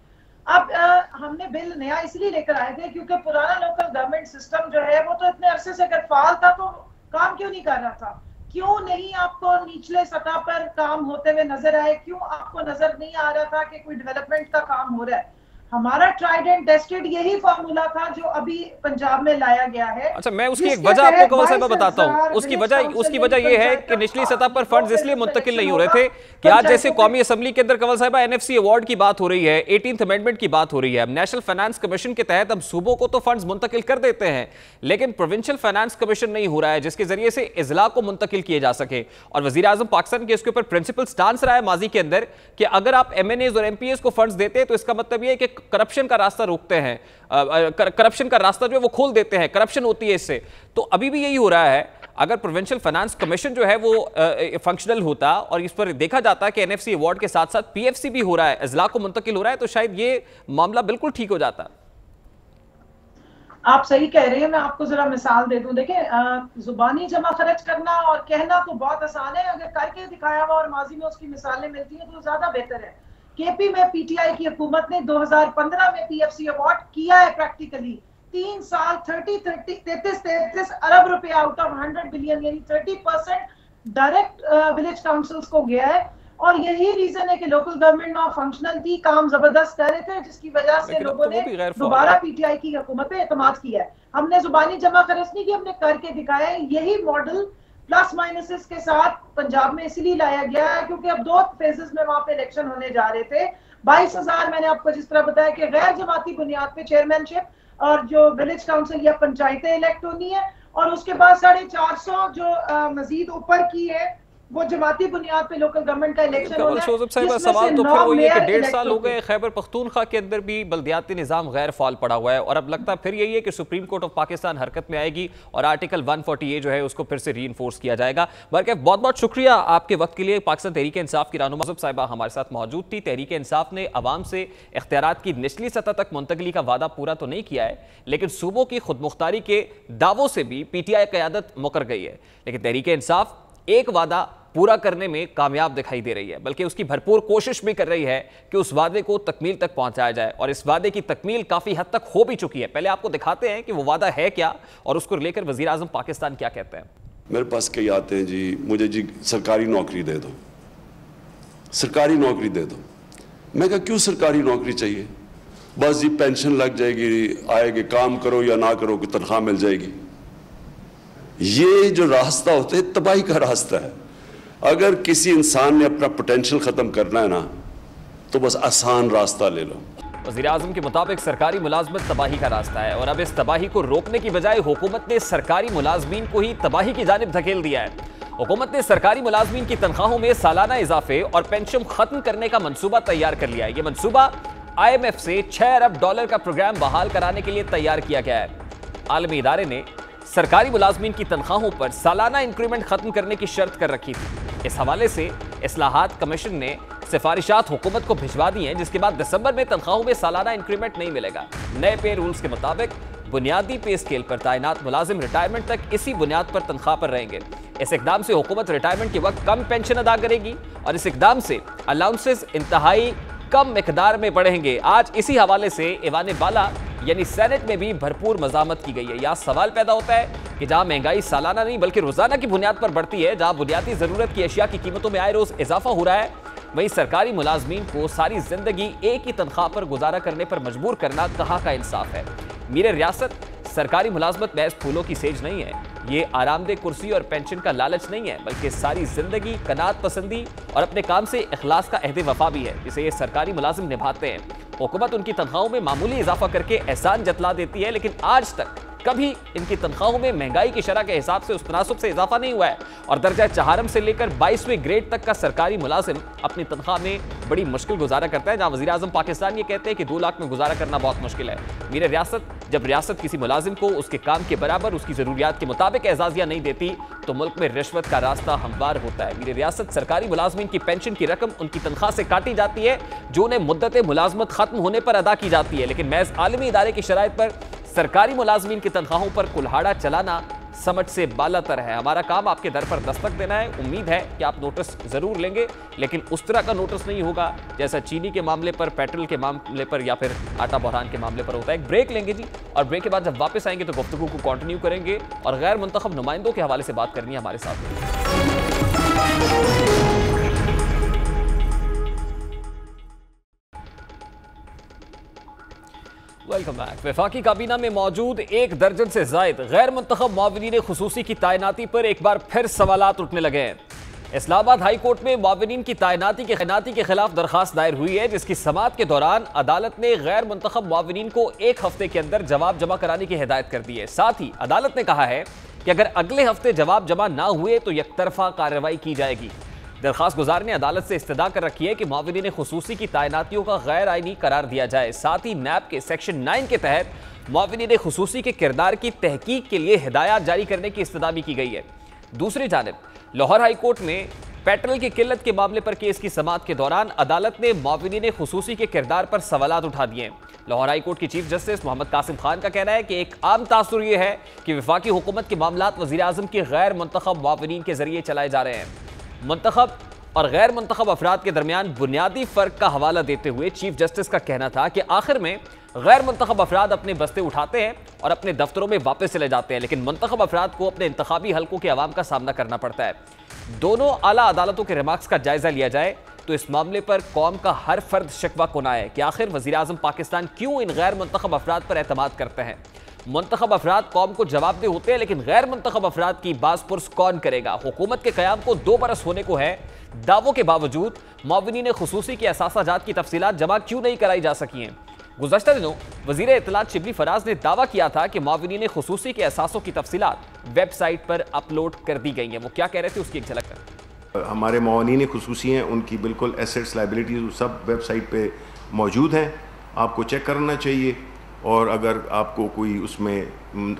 अब हमने बिल नया इसलिए लेकर आए थे क्योंकि पुराना लोकल गवर्नमेंट सिस्टम जो है वो तो इतने अरसे से अगर फाल था तो काम क्यों नहीं कर रहा था? क्यों नहीं आपको निचले सतह पर काम होते हुए नजर आए? क्यों आपको नजर नहीं आ रहा था कि कोई डेवलपमेंट का काम हो रहा है? हमारा ट्राइड एंड टेस्टेड यही फार्मूला था जो अभी पंजाब में लाया गया है। अच्छा, मैं उसकी एक वजह आपको कंवल साहिबा बताता हूँ। उसकी वजह ये है कि निचली सतह पर फंड्स इसलिए मुंतकिल नहीं हो रहे थे कि आज जैसे कौमी असेंबली के अंदर कंवल साहिबा एनएफसी अवार्ड की बात हो रही है, 18th अमेंडमेंट की बात हो रही है। अब नेशनल फाइनेंस कमीशन के तहत अब सूबों को तो फंड्स मुंतकिल कर देते हैं, लेकिन प्रोविंशियल फाइनेंस कमीशन नहीं हो रहा है जिसके जरिए से इजला को मुंतकिल किए जा सके। और वजीर आजम पाकिस्तान के इसके ऊपर प्रिंसिपल स्टांस रहा है माजी के अंदर कि अगर आप एमएनएज और एमपीएस को फंड्स देते हैं तो इसका मतलब यह है कि करप्शन का रास्ता रोकते हैं, करप्शन का रास्ता जो है वो खोल देते हैं, करप्शन होती है इससे। तो अभी भी यही हो रहा है। अगर प्रोविंशियल फाइनेंस कमीशन जो है वो फंक्शनल होता और इस पर देखा जाता कि एनएफसी अवार्ड के साथ साथ पीएफसी भी हो रहा है, इजला को मुंतकिल हो रहा है, तो शायद ये मामला बिल्कुल ठीक हो जाता। आप सही कह रहे हैं। मैं आपको जरा मिसाल दे दूं। देखें, जुबानी जमा खर्च करना और कहना तो बहुत आसान है, अगर करके दिखाया हुआ और माजी में उसकी मिसालें मिलती हैं तो ज्यादा बेहतर है। केपी में पीटीआई की हुकूमत ने 2015 में पीएफसी अवार्ड किया है प्रैक्टिकली। 3 साल 33 अरब रुपए आउट ऑफ 100 बिलियन यानी 30% डायरेक्ट विलेज काउंसिल्स को गया है। और यही रीजन है कि लोकल गवर्नमेंट ना फंक्शनल थी, काम जबरदस्त कर रहे थे, जिसकी वजह से लोगों ने दोबारा पीटीआई की हुकूमत पे एतमाद किया है। हमने जुबानी जमा खर्च नहीं की, हमने करके दिखाया है। यही मॉडल प्लस माइनसेस के साथ पंजाब में इसलिए लाया गया है क्योंकि अब 2 फेजेस में वहां पे इलेक्शन होने जा रहे थे। 22,000 मैंने आपको जिस तरह बताया कि गैर जमाती बुनियाद पे चेयरमैनशिप और जो विलेज काउंसिल या पंचायतें इलेक्ट होनी है, और उसके बाद 450 जो मजीद ऊपर की है वो जमाती बुनियाद पे लोकल गवर्नमेंट का इलेक्शन होना है। सवाल तो फिर वो ये कि 1.5 साल हो गए, खैबर पख्तूनख्वा के अंदर भी बल्दियाती निज़ाम गैर फाल पड़ा हुआ है और अब लगता है फिर यही है कि सुप्रीम कोर्ट ऑफ पाकिस्तान हरकत में आएगी और आर्टिकल 140A जो है उसको फिर से रीइंफोर्स किया जाएगा। बल्कि बहुत बहुत शुक्रिया आपके वक्त के लिए। पाकिस्तान तहरीक इंसाफ की रहनुमा साहिबा हमारे साथ मौजूद थी। तहरीक इंसाफ ने अवाम से इख्तियारात की निचली सतह तक मुंतकली का वादा पूरा तो नहीं किया है, लेकिन सूबों की खुद मुख्तारी के दावों से भी पीटीआई क़यादत मुकर गई है। लेकिन तहरीक इंसाफ एक वादा पूरा करने में कामयाब दिखाई दे रही है, बल्कि उसकी भरपूर कोशिश भी कर रही है कि उस वादे को तकमील तक पहुंचाया जाए और इस वादे की तकमील काफी हद तक हो भी चुकी है। पहले आपको दिखाते हैं कि वो वादा है क्या और उसको लेकर वजीर आजम पाकिस्तान क्या कहते हैं। मेरे पास कई आते हैं जी, मुझे जी सरकारी नौकरी दे दो, सरकारी नौकरी दे दो। मैं कहा क्यों सरकारी नौकरी चाहिए? बस जी पेंशन लग जाएगी, आएगी, काम करो या ना करो कि तनख्वाह मिल जाएगी। ये जो रास्ता होता है तबाही का रास्ता है। अगर किसी इंसान ने अपना पोटेंशियल खत्म करना है ना तो बस आसान रास्ता ले लो। वज़ीर आज़म के मुताबिक सरकारी मुलाजमत तबाही का रास्ता है और अब इस तबाही को रोकने की बजाय हुकूमत ने सरकारी मुलाजमीन को ही तबाही की जानिब धकेल दिया है। हुकूमत ने सरकारी मुलाजमीन की तनख्वाहों में सालाना इजाफे और पेंशन खत्म करने का मंसूबा तैयार कर लिया है। यह मंसूबा IMF से $6 अरब का प्रोग्राम बहाल कराने के लिए तैयार किया गया है। आलमी इदारे ने सरकारी मुलाजमीन की तनख्वाहों पर सालाना इंक्रीमेंट खत्म करने की शर्त कर रखी थी। इस हवाले से इस्लाहात कमीशन ने सिफारिशात हुकूमत को भिजवा दी हैं, जिसके बाद दिसंबर में तनख्वाहों में सालाना इंक्रीमेंट नहीं मिलेगा। नए पे रूल्स के मुताबिक बुनियादी पे स्केल पर तैनात मुलाजिम रिटायरमेंट तक इसी बुनियाद पर तनख्वाह पर रहेंगे। इस इकदाम से हुकूमत रिटायरमेंट के वक्त कम पेंशन अदा करेगी और इस इकदाम से अलाउंसेस इंतहाई कम मिकदार में बढ़ेंगे। आज इसी हवाले से ईवान बाला यानी सेनेट में भी भरपूर मज़ामत की गई है। यहाँ सवाल पैदा होता है कि जहाँ महंगाई सालाना नहीं बल्कि रोजाना की बुनियाद पर बढ़ती है, जहाँ बुनियादी जरूरत की अशिया की कीमतों में आए रोज इजाफा हो रहा है, वहीं सरकारी मुलाजमीन को सारी जिंदगी एक ही तनख्वाह पर गुजारा करने पर मजबूर करना कहाँ का इंसाफ है। मीर रियासत सरकारी मुलाजमत महज फूलों की सेज नहीं है, ये आरामदेह कुर्सी और पेंशन का लालच नहीं है, बल्कि सारी जिंदगी कनात पसंदी और अपने काम से इखलास का अहद वफा भी है, जिसे ये सरकारी मुलाजिम निभाते हैं। हुकूमत उनकी तनख्वाहों में मामूली इजाफा करके एहसान जतला देती है, लेकिन आज तक कभी इनकी तनख्वाहों में महंगाई की शरह के हिसाब से उस तनासुब से इजाफा नहीं हुआ है। और दर्जा चहारम से लेकर 22वें ग्रेड तक का सरकारी मुलाजिम अपनी तनख्वाह में बड़ी मुश्किल गुजारा करता है। जहां वज़ीर आज़म पाकिस्तान ये कहते हैं कि 2 लाख में गुजारा करना बहुत मुश्किल है। मेरे रियासत जब रियासत किसी मुलाजिम को उसके काम के बराबर उसकी ज़रूरियात के मुताबिक एजाज़िया नहीं देती तो मुल्क में रिश्वत का रास्ता हमवार होता है। मेरी रियासत सरकारी मुलाजमीन की पेंशन की रकम उनकी तनख्वाह से काटी जाती है, जो उन्हें मुद्दत मुलाजमत खत्म होने पर अदा की जाती है, लेकिन महज आलमी इदारे की शराइत पर सरकारी मुलाजमीन की तनख्वाहों पर कुल्हाड़ा चलाना समझ से बालातर है। हमारा काम आपके दर पर दस्तक देना है। उम्मीद है कि आप नोटिस जरूर लेंगे, लेकिन उस तरह का नोटिस नहीं होगा जैसा चीनी के मामले पर, पेट्रोल के मामले पर या फिर आटा बहरान के मामले पर होता है। एक ब्रेक लेंगे जी, और ब्रेक के बाद जब वापस आएंगे तो गुफ्तगू को कंटिन्यू करेंगे और गैर मुंतखब नुमाइंदों के हवाले से बात करनी है हमारे साथ। Welcome back. वफाकी काबीना में मौजूद 1 दर्जन से जायद गैर मुंतखब मुआविनीन खुसूसी की तैनाती पर एक बार फिर सवालात उठने लगे हैं। इस्लामाबाद हाई कोर्ट में मुआविनीन की तैनाती के खिलाफ दरखास्त दायर हुई है, जिसकी समाअत के दौरान अदालत ने गैर मुंतखब मुआविनीन को 1 हफ्ते के अंदर जवाब जमा कराने की हिदायत कर दी है। साथ ही अदालत ने कहा है कि अगर अगले हफ्ते जवाब जमा ना हुए तो यकतरफा कार्रवाई की जाएगी। दरखास्त गुजार ने अदालत से इस्तदा कर रखी है कि मुआविनीन खुसूसी की तैनातियों का गैर आईनी करार दिया जाए। साथ ही नैब के सेक्शन 9 के तहत मुआविनीन खुसूसी के किरदार की तहकीक के लिए हिदायत जारी करने की इस्तदा भी की गई है। दूसरी जानिब लाहौर हाई कोर्ट में पेट्रोल की किल्लत के मामले पर केस की समाअत के दौरान अदालत ने मुआविनीन खुसूसी के किरदार पर सवालात उठा दिए। लाहौर हाई कोर्ट की चीफ जस्टिस मोहम्मद कासिम खान का कहना है कि एक आम तासुर यह है कि वफाकी हुकूमत के मामलात वज़ीर आज़म के गैर मुंतखब मुआविनीन के जरिए चलाए जा रहे हैं। मुंतखब और गैर मुंतखब अफराद के दरमियान बुनियादी फ़र्क का हवाला देते हुए चीफ जस्टिस का कहना था कि आखिर में गैर मुंतखब अफराद अपने बस्ते उठाते हैं और अपने दफ्तरों में वापस चले जाते हैं, लेकिन मुंतखब अफराद को अपने इंतखाबी हलकों के अवाम का सामना करना पड़ता है। दोनों आला अदालतों के रिमार्क्स का जायजा लिया जाए तो इस मामले पर कौम का हर फर्द शिकवा कुना है कि आखिर वज़ीर आज़म पाकिस्तान क्यों इन गैर मुंतखब अफराद पर एतमाद करते हैं। मुंतखब अफराद कौम को जवाबदेह होते हैं, लेकिन गैर मुंतखब अफराद की बाज़पुरस कौन करेगा। हुकूमत के क़याम को 2 बरस होने को है, दावों के बावजूद मुआविनीन खुसूसी के असासाजात की तफसीलात जमा क्यों नहीं कराई जा सकी हैं। गुज़श्ता दिनों वज़ीर इत्तलात शिबली फराज ने दावा किया था कि मुआविनीन खुसूसी के असासों की तफसीलात वेबसाइट पर अपलोड कर दी गई हैं। वो क्या कह रहे थे उसकी एक झलक कर। हमारे मुआविनीन खुसूसी हैं, उनकी बिल्कुल एसेट्स लाइबिलिटीज सब वेबसाइट पे मौजूद हैं, आपको चेक करना चाहिए। और अगर आपको कोई उसमें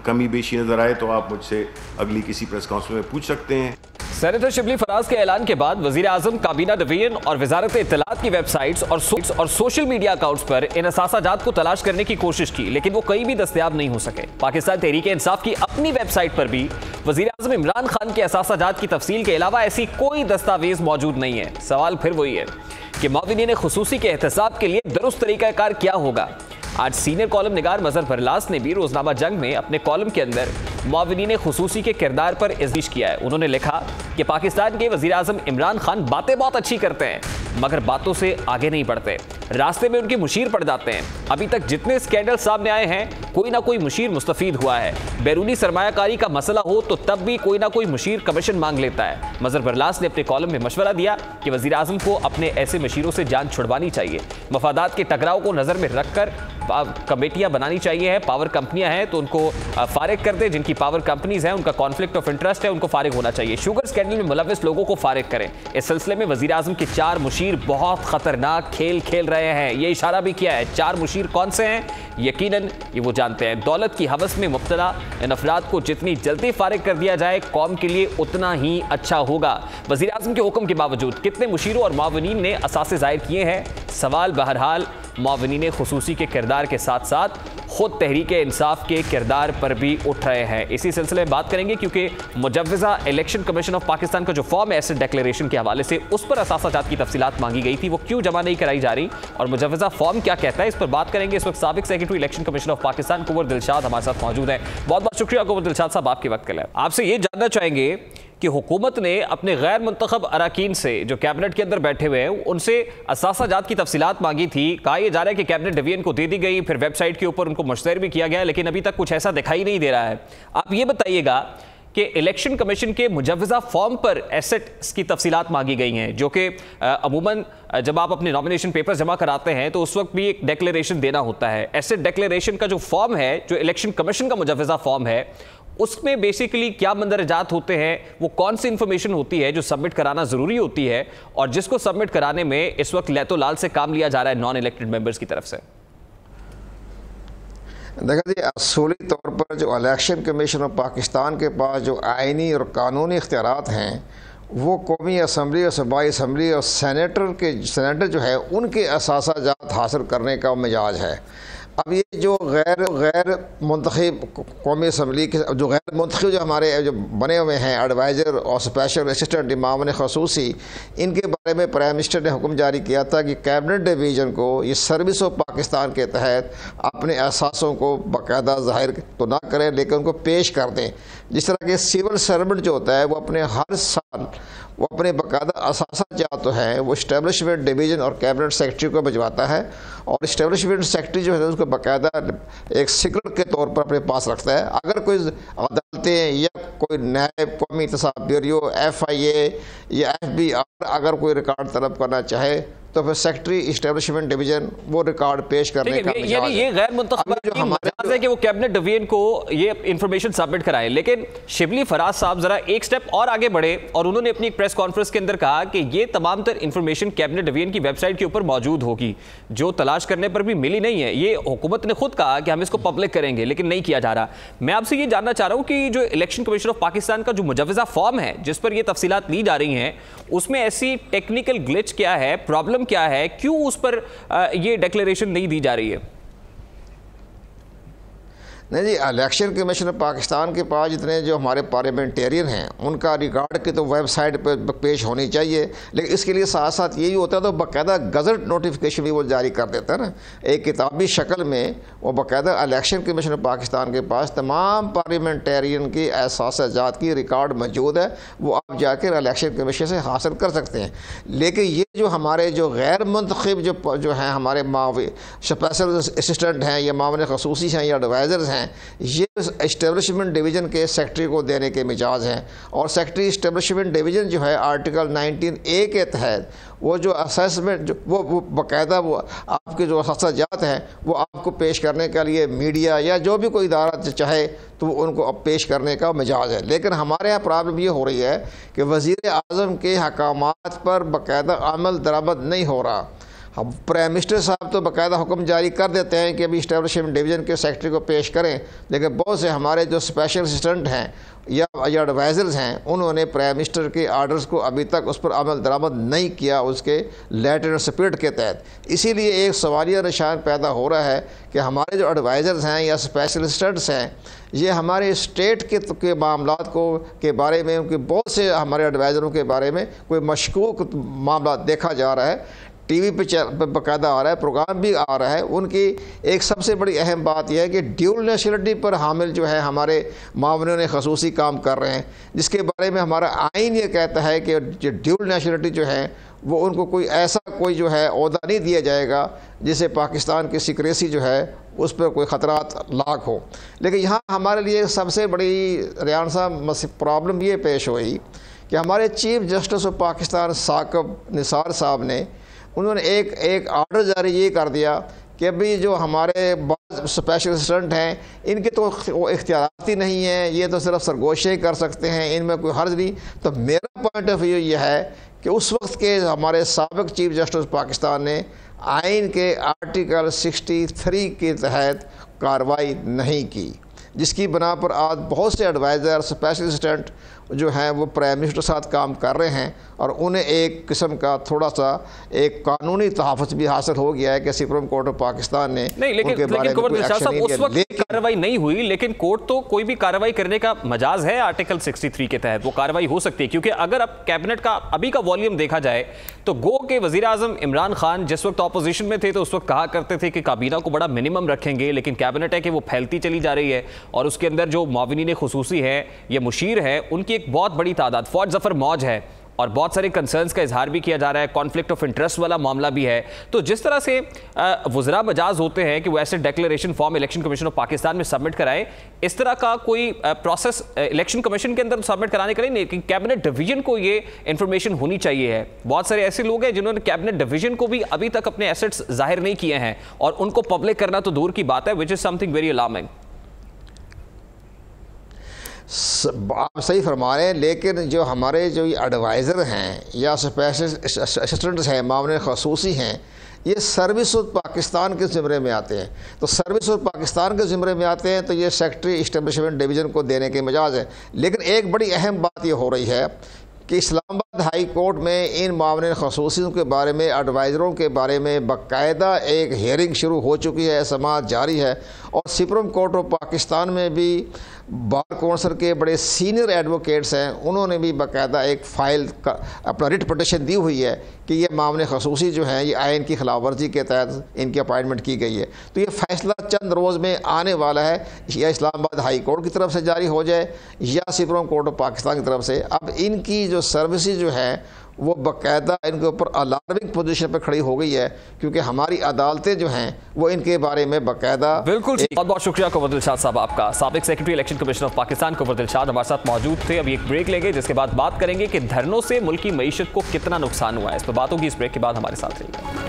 कमी बेशी नज़र आए तो आप मुझसे अगली किसी प्रेस कॉन्फ्रेंस में पूछ सकते हैं। सेनेटर शिबली फराज के ऐलान के बाद वज़ीर आज़म, काबीना डिवीजन और वजारत इत्तलात की वेबसाइट्स और सोशल मीडिया अकाउंट्स पर इन असासाजात को तलाश करने की कोशिश की, लेकिन वो कहीं भी दस्तयाब नहीं हो सके। पाकिस्तान तहरीक इंसाफ की अपनी वेबसाइट पर भी वज़ीर आज़म इमरान खान के असासाजात की तफसील के अलावा ऐसी कोई दस्तावेज मौजूद नहीं है। सवाल फिर वही है कि मुआविनीन खुसूसी के एहतसाब के लिए दुरुस्त तरीक़ाकार क्या होगा। आज सीनियर कॉलम निगार मजहर बरलास ने भी रोजनामा जंग में अपने कॉलम के अंदर मुआविनीन खुसूसी के किरदार पर इज़्ज़ार किया है। उन्होंने लिखा कि पाकिस्तान के वज़ीर आज़म इमरान खान बातें बहुत अच्छी करते हैं, मगर बातों से आगे नहीं बढ़ते, रास्ते में उनके मुशीर पड़ जाते हैं। अभी तक जितने स्कैंडल सामने आए हैं कोई ना कोई मुशीर मुस्तफीद हुआ है। बैरूनी सरमायाकारी का मसला हो तो तब भी कोई ना कोई मुशीर कमीशन मांग लेता है। मजहर बरलास ने अपने कॉलम में मशवरा दिया कि वज़ीर आज़म को अपने ऐसे मुशीरों से जान छुड़वानी चाहिए। मफादात के टकराव को नज़र में रखकर कमेटियां बनानी चाहिए है। पावर कंपनियां हैं तो उनको फारिग कर दे, जिनकी पावर कंपनीज हैं उनका कॉन्फ्लिक्ट ऑफ इंटरेस्ट है उनको फारिग होना चाहिए। शुगर स्कैंडल में मुलविस लोगों को फारिग करें। इस सिलसिले में वज़ीर आज़म के 4 मुशीर बहुत खतरनाक खेल खेल रहे हैं। ये इशारा भी किया है। 4 मुशीर कौन से हैं यकीनन ये वो जानते हैं। दौलत की हवस में मुब्तला इन अफराद को जितनी जल्दी फारिग कर दिया जाए कौम के लिए उतना ही अच्छा होगा। वज़ीर आज़म के हुक्म के बावजूद कितने मुशीरों और मुआविनीन ने असासे ज़ाहिर किए हैं। सवाल बहरहाल मुआविनीन खुसूसी के किरदार के साथ साथ खुद तहरीक इंसाफ के किरदार पर भी उठ रहे हैं। इसी सिलसिले में बात करेंगे क्योंकि मुजव्वज़ा इलेक्शन कमीशन ऑफ पाकिस्तान का जो फॉर्म है एसेट डिक्लेरेशन के हवाले से उस पर असासाजात की तफसीलात मांगी गई थी, वो क्यों जमा नहीं कराई जा रही और मुजव्वज़ा फॉर्म क्या कहता है, इस पर बात करेंगे। इस वक्त साबिक secretary election commission of Pakistan Kunwar Dilshad हमारे साथ मौजूद हैं। बहुत बहुत शुक्रिया कुंवर दिलशाद साहब आपके वक्त के लिए। आपसे ये जानना चाहेंगे कि हुकूमत ने अपने गैर मुंतखब अराकीन से जो कैबिनेट के अंदर बैठे हुए हैं उनसे असासाजात की तफसीलात मांगी थी। कहा यह जा रहा है कि कैबिनेट डिवीजन को दे दी गई, फिर वेबसाइट के ऊपर उनको मुश्तहर भी किया गया, लेकिन अभी तक कुछ ऐसा दिखाई नहीं दे रहा है। आप ये बताइएगा कि इलेक्शन कमीशन के मुजव्वज़ा फॉर्म पर एसेट्स की तफसीलात मांगी गई हैं, जो कि अमूमन जब आप अपने नॉमिनेशन पेपर जमा कराते हैं तो उस वक्त भी एक डिक्लेरेशन देना होता है। एसेट डिक्लेरेशन का जो फॉर्म है, जो इलेक्शन कमीशन का मुजव्वज़ा फॉर्म है, उसमें बेसिकली क्या मंदरजात होते हैं, वो कौन सी इंफॉर्मेशन होती है जो सबमिट कराना ज़रूरी होती है, और जिसको सबमिट कराने में इस वक्त लैतो लाल से काम लिया जा रहा है नॉन इलेक्टेड मेंबर्स की तरफ से? देखा जी, असूली तौर पर जो इलेक्शन कमीशन ऑफ पाकिस्तान के पास जो आइनी और कानूनी इख्तियारात हैं वो कौमी असम्बली और सूबाई असम्बली और सेनेटर जो है उनके असासाजात हासिल करने का मिजाज है। अब ये जो गैर मुंतखब कौमी असम्बली के जो गैर मुंतखब जो हमारे जो बने हुए हैं एडवाइज़र और स्पेशल असिस्टेंट इमाम खसूसी, इनके बारे में प्राइम मिनिस्टर ने हुक्म जारी किया था कि कैबिनेट डिवीज़न को ये सर्विस ऑफ पाकिस्तान के तहत अपने अहसासों को बाकायदा ज़ाहिर तो ना करें लेकिन उनको पेश कर दें। जिस तरह के सिविल सर्वेंट जो होता है वो अपने हर साल वो अपने बाकायदा असासाजात तो हैं वो इस्टेब्लिशमेंट डिवीज़न और कैबिनेट सेक्रेटरी को भिजवाता है, और इस्टेब्लिशमेंट सेक्रेटरी जो है उसको बाकायदा एक सीक्रेट के तौर पर अपने पास रखता है। अगर कोई अदालतें या कोई नायब कौमी तसाब ब्यूरो FIA या FBI अगर कोई रिकॉर्ड तलब करना चाहे तो फिर सेक्रेटरी इस्टेब्लिशमेंट डिवीजन वो रिकॉर्ड पेश करने का यानी ये गैर मुंतखब है कि वो कैबिनेट डिवीजन को ये इंफॉर्मेशन सबमिट कराएं। लेकिन शिबली फराज साहब जरा एक स्टेप और आगे बढ़े और उन्होंने अपनी एक प्रेस कॉन्फ्रेंस के अंदर कहा कि ये तमाम तर इंफॉर्मेशन कैबिनेट डिवीजन की वेबसाइट के ऊपर मौजूद होगी, जो तलाश करने पर भी मिली नहीं है। ये हुकूमत ने खुद कहा कि हम इसको पब्लिक करेंगे लेकिन नहीं किया जा रहा। मैं आपसे ये जानना चाह रहा हूँ कि जो इलेक्शन कमीशन ऑफ पाकिस्तान का जो मुजव्वज़ा फॉर्म है जिस पर ये तफसीलात ली जा रही हैं, उसमें ऐसी टेक्निकल ग्लिच क्या है, प्रॉब्लम क्या है, क्यों उस पर ये डिक्लेरेशन नहीं दी जा रही है? नहीं जी, इलेक्शन कमीशन पाकिस्तान के पास जितने जो हमारे पार्लियामेंटेरियन हैं उनका रिकॉर्ड की तो वेबसाइट पर पेश होनी चाहिए, लेकिन इसके लिए साथ साथ यही होता है तो बाकायदा गज़ट नोटिफिकेशन भी वो जारी कर देता है ना, एक किताबी शक्ल में वो बाकायदा इलेक्शन कमीशन पाकिस्तान के पास तमाम पार्लियामेंटेरियन की एहसासाजात की रिकॉर्ड मौजूद है, वो आप जाकर इलेक्शन कमीशन से हासिल कर सकते हैं। लेकिन ये जो हमारे जो गैर मुंतखब जो हैं हमारे स्पेशल असिस्टेंट हैं या मामले खसूसी हैं या एडवाइज़र्स हैं, ये इस्टेब्लिशमेंट डिवीज़न के सेक्रेटरी को देने के मिजाज हैं, और सेक्रेटरी इस्टेब्लिशमेंट डिवीज़न जो है आर्टिकल 19A के तहत वो जो असेसमेंट जो वो बाकायदा वो आपके जो असासाजात हैं वो आपको पेश करने के लिए मीडिया या जो भी कोई इदारा चाहे तो वो उनको अब पेश करने का मिजाज है। लेकिन हमारे यहाँ प्रॉब्लम ये हो रही है कि वज़ीर आज़म के हकामात पर बाकायदा अमल दरामद नहीं हो रहा। अब प्राइम मिनिस्टर साहब तो बाकायदा हुक्म जारी कर देते हैं कि अभी इस्टेब्लिशमेंट डिवीज़न के सेक्रेटरी को पेश करें, लेकिन बहुत से हमारे जो स्पेशल असिस्टेंट हैं या एडवाइज़र्स हैं उन्होंने प्राइम मिनिस्टर के आर्डर्स को अभी तक उस पर अमल दरामद नहीं किया उसके लेटर एंड स्पिरिट के तहत। इसीलिए एक सवालिया निशान पैदा हो रहा है कि हमारे जो एडवाइज़र्स हैं या स्पेशल असिस्टेंट्स हैं ये हमारे स्टेट के मामलात को के बारे में उनके बहुत से हमारे एडवाइज़रों के बारे में कोई मशकूक मामला देखा जा रहा है, टीवी पे बाकायदा आ रहा है, प्रोग्राम भी आ रहा है। उनकी एक सबसे बड़ी अहम बात यह है कि ड्यूल नेशनलिटी पर हामिल जो है हमारे मामलों ने खसूसी काम कर रहे हैं, जिसके बारे में हमारा आइन ये कहता है कि जो ड्यूल नेशनलिटी जो है वो उनको कोई ऐसा कोई जो है ओहदा नहीं दिया जाएगा जिससे पाकिस्तान की सिक्रेसी जो है उस पर कोई ख़तरात लाक हो। लेकिन यहाँ हमारे लिए सबसे बड़ी रियान साहब प्रॉब्लम ये पेश हुई कि हमारे chief justice of Pakistan Saqib Nisar साहब ने उन्होंने एक आर्डर जारी ये कर दिया कि अभी जो हमारे स्पेशल असिस्टेंट हैं इनके तो वो इख्तियारात ही नहीं हैं, ये तो सिर्फ सरगोशे ही कर सकते हैं, इनमें कोई हर्ज नहीं। तो मेरा पॉइंट ऑफ व्यू ये है कि उस वक्त के हमारे साबिक चीफ जस्टिस पाकिस्तान ने आइन के आर्टिकल 63 के तहत कार्रवाई नहीं की, जिसकी बना पर आज बहुत से एडवाइज़र स्पेशल असिस्टेंट जो हैं वो प्राइम मिनिस्टर के साथ काम कर रहे हैं और उन्हें एक किस्म का थोड़ा सा एक कानूनी तहफ़्फ़ुज़ भी हासिल हो गया है कि सुप्रीम कोर्ट ऑफ पाकिस्तान ने नहीं, लेकिन उस वक्त कार्रवाई नहीं हुई, लेकिन कोर्ट तो कोई भी कार्रवाई करने का मजाज है आर्टिकल 63 के तहत वो कार्रवाई हो सकती है। क्योंकि अगर अब कैबिनेट का अभी का वॉल्यूम देखा जाए तो गो के वज़ीर आज़म इमरान खान जिस वक्त अपोजिशन में थे तो उस वक्त कहा करते थे कि काबीना को बड़ा मिनिमम रखेंगे, लेकिन कैबिनेट है कि वो फैलती चली जा रही है और उसके अंदर जो मुआविनीन खुसूसी है या मुशीर है उनकी एक बहुत बड़ी तादाद, फौज जफर मौज है, और बहुत सारे कंसर्न्स का इजहार भी किया जा रहा है, कॉन्फ्लिक्ट ऑफ इंटरेस्ट वाला मामला भी है। तो जिस तरह से वज़रा मजाज होते हैं कि वो ऐसे declaration form election commission of Pakistan में सबमिट कराएं, इस तरह का कोई प्रोसेस इलेक्शन कमीशन के अंदर सबमिट कराने का नहीं, लेकिन कैबिनेट डिवीजन को ये इंफॉर्मेशन होनी चाहिए है। बहुत सारे ऐसे लोग हैं जिन्होंने कैबिनेट डिवीजन को भी अभी तक अपने एसेट्स जाहिर नहीं किए हैं और उनको पब्लिक करना तो दूर की बात है, which is something very alarming. आप सही फरमा रहे हैं, लेकिन जो हमारे जो एडवाइज़र हैं या स्पेशल असिस्टेंट्स हैं, मामले खसूसी हैं, ये सर्विस ऑफ पाकिस्तान के ज़िम्मे में आते हैं। तो सर्विस ऑफ पाकिस्तान के ज़िम्मे में आते हैं तो ये सेक्रेटरी इस्टेब्लिशमेंट डिवीज़न को देने के मजाज है। लेकिन एक बड़ी अहम बात ये हो रही है कि इस्लामाबाद हाई कोर्ट में इन मामले खसूसियों के बारे में, एडवाइज़रों के बारे में बाकायदा एक हेयरिंग शुरू हो चुकी है, समाअत जारी है। और सुप्रीम कोर्ट ऑफ पाकिस्तान में भी बार कौंसल के बड़े सीनियर एडवोकेट्स हैं, उन्होंने भी बाकायदा एक फ़ाइल का अपना रिट पटिशन दी हुई है कि ये मामले खसूसी जो हैं ये आइन की खिलाफ वर्जी के तहत इनकी अपॉइंटमेंट की गई है। तो ये फ़ैसला चंद रोज़ में आने वाला है, या इस्लामाबाद हाई कोर्ट की तरफ से जारी हो जाए या सुप्रीम कोर्ट ऑफ पाकिस्तान की तरफ से। अब इनकी जो सर्विसेज जो है वो बाकायदा इनके ऊपर अलार्मिंग पोजीशन पर खड़ी हो गई है, क्योंकि हमारी अदालतें जो हैं वो इनके बारे में बाकायदा। बिल्कुल, बहुत बहुत शुक्रिया कुंवर दिलशाद साहब आपका। साबिक secretary election commission of Pakistan Kunwar Dilshad हमारे साथ मौजूद थे। अभी एक ब्रेक लेंगे, जिसके बाद बात करेंगे कि धरनों से मुल्क की मईशत को कितना नुकसान हुआ है। इस पर बात होगी इस ब्रेक के बाद। हमारे साथ रहिएगा।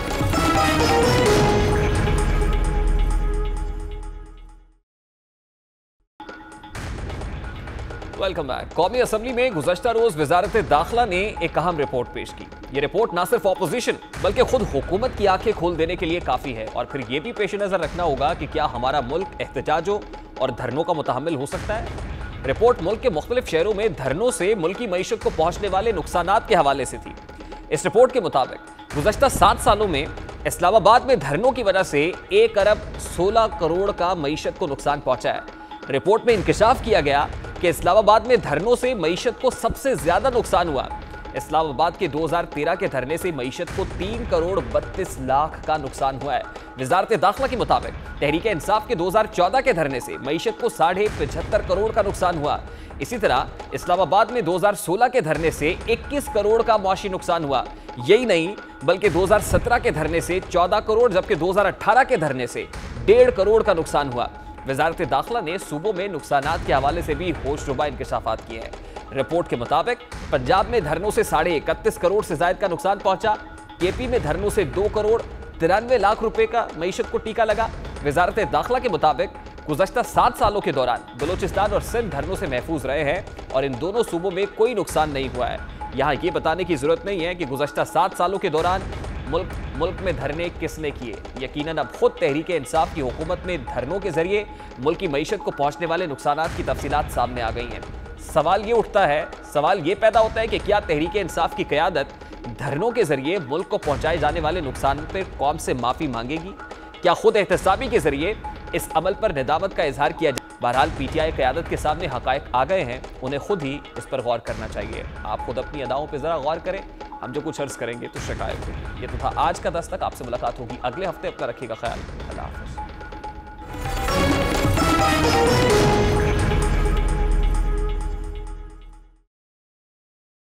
Welcome back. कौमी असम्बली में गुज़श्ता रोज वजारत दाखिला ने एक अहम रिपोर्ट पेश की। ये रिपोर्ट ना सिर्फ ऑपोजिशन बल्कि खुद हुकूमत की आंखें खोल देने के लिए काफी है। और फिर यह भी पेश नजर रखना होगा कि क्या हमारा मुल्क एहतजाजों और धरनों का मुतहम्मिल हो सकता है। रिपोर्ट मुल्क के मुख्तलिफ शहरों में धरनों से मुल्क की मईशत को पहुंचने वाले नुकसानात के हवाले से थी। इस रिपोर्ट के मुताबिक गुज़श्ता 7 सालों में इस्लामाबाद में धरनों की वजह से 1 अरब 16 करोड़ का मईशत को नुकसान पहुंचा है। रिपोर्ट में इंकशाफ किया गया कि इस्लामाबाद में धरनों से मईशत को सबसे ज्यादा नुकसान हुआ। इस्लामाबाद के 2013 के धरने से मईशत को 3 करोड़ 32 लाख का नुकसान हुआ है। वजारत दाखिला के मुताबिक तहरीक इंसाफ के 2014 के धरने से मईशत को 75.5 करोड़ का नुकसान हुआ। इसी तरह इस्लामाबाद में 2016 के धरने से 21 करोड़ का मुआशी नुकसान हुआ। यही नहीं बल्कि 2017 के धरने से 14 करोड़ जबकि 2018 के धरने से 1.5 करोड़ का नुकसान हुआ। वजारत दाखिला ने सूबों में नुकसानात के हवाले से भी होशरुबा इंकशाफात किए हैं। रिपोर्ट के मुताबिक पंजाब में धरनों से 31.5 करोड़ से ज्यादा का नुकसान पहुंचा। केपी में धरनों से 2 करोड़ 93 लाख रुपए का मईशत को टीका लगा। वजारत दाखिला के मुताबिक गुज़श्ता 7 सालों के दौरान बलोचिस्तान और सिंध धरनों से महफूज रहे हैं और इन दोनों सूबों में कोई नुकसान नहीं हुआ है। यहाँ ये बताने की जरूरत नहीं है कि गुज़श्ता 7 सालों के दौरान मुल्क में धरने किसने किए। यकीनन अब खुद तहरीक इंसाफ की हुकूमत में धरनों के जरिए मुल्क की मईशत को पहुंचने वाले नुकसानात की तफसीलात सामने आ गई हैं। सवाल ये पैदा होता है कि क्या तहरीक इंसाफ की क़यादत धरनों के जरिए मुल्क को पहुंचाए जाने वाले नुकसान पर कौम से माफ़ी मांगेगी? क्या खुद एहतसाबी के जरिए इस अमल पर निदामत का इजहार किया जाए? बहरहाल पीटीआई क़यादत के सामने हक़ाइक़ आ गए हैं, उन्हें खुद ही इस पर गौर करना चाहिए। आप खुद अपनी अदाओं पर ज़रा गौर करें। हम जो कुछ अर्ज़ करेंगे तो शिकायत होगी। ये तो था आज का दस्तक। आपसे मुलाकात होगी अगले हफ्ते। अपना रखिएगा ख्याल। अल्लाह हाफ़िज़।